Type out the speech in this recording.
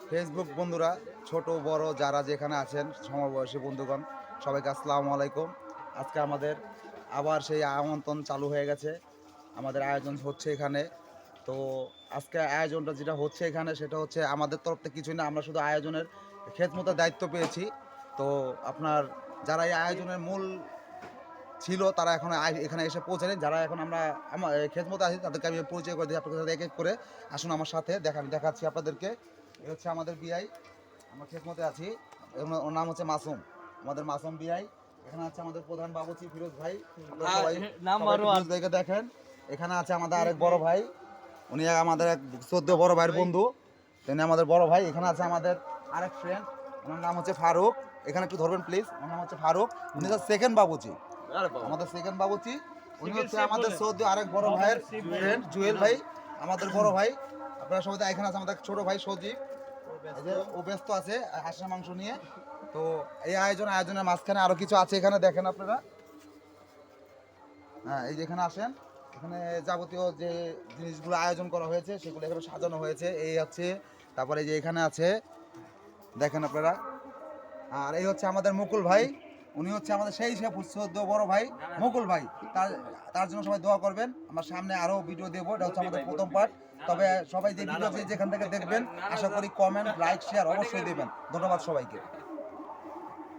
Facebook বন্ধুরা, ছোট বড় যারা যেখানে আছেন সমবয়সী বন্ধুগণ, সবাইকে আসসালামু আলাইকুম। আজকে আমাদের আবার সেই আমন্ত্রণ চালু হয়ে গেছে, আমাদের আয়োজন হচ্ছে এখানে। তো আজকে আয়োজনটা যেটা হচ্ছে এখানে সেটা হচ্ছে আমাদের তরফ থেকে কিছুই না, আমরা শুধু আয়োজনের খেদমতের দায়িত্ব পেয়েছি। তো আপনার যারা এই আয়োজনের মূল ছিল তারা এখন এখানে এসে পৌঁছালেন। যারা এখন আমরা আমার খেদমতে আছি তাদেরকে আমি পরিচয় করে দিই আপনাদের সাথে এক এক করে। আসুন আমার সাথে দেখাচ্ছি আপনাদেরকে। এ হচ্ছে আমাদের বিআই, আমরা খেদমতে আছি। ওর নাম হচ্ছে মাসুম, আমাদের মাসুম বিআই। এখানে আছে আমাদের প্রধান বাবুচি ফিরোজ ভাই। আপনারা সবাই ফিরোজ ভাইকে দেখেন। এখানে আছে আমাদের আরেক বড় ভাই, উনি আমাদের এক 14 বড় ভাইয়ের বন্ধু, তিনি আমাদের বড় ভাই। এখানে আছে আমাদের আরেক ফ্রেন্ড, ওনার নাম হচ্ছে ফারুক। এখানে একটু ধরবেন প্লিজ, ওনার নাম হচ্ছে ফারুক। উনি হচ্ছে সেকেন্ড বাবুচি, আমাদের সেকেন্ড বাবুচি। উনি হচ্ছে আমাদের সৌদি আরেক বড় ভাইয়ের ফ্রেন্ড জুয়েল ভাই, আমাদের বড় ভাই। আপনারা সবাই এখানে আছে আমাদের ছোট ভাই সজীব, ও ব্যস্ত আছে হাঁসের মাংস নিয়ে। তো এই আয়োজনের মাঝখানে আরো কিছু আছে, এখানে দেখেন আপনারা। হ্যাঁ, এই যে এখানে আসেন, এখানে যাবতীয় যে জিনিসগুলো আয়োজন করা হয়েছে সেগুলো এখানে সাজানো হয়েছে, এই হচ্ছে। তারপরে এই যে এখানে আছে, দেখেন আপনারা। আর এই হচ্ছে আমাদের মুকুল ভাই, উনি হচ্ছে আমাদের সেই সে বড় ভাই মুকুল ভাই। তার তার জন্য সবাই দোয়া করবেন। আমরা সামনে আরও ভিডিও দেবো, এটা হচ্ছে আমাদের প্রথম পার্ট। তবে সবাই যে ভিডিও যেখান থেকে দেখবেন, আশা করি কমেন্ট লাইক শেয়ার অবশ্যই দেবেন। ধন্যবাদ সবাইকে।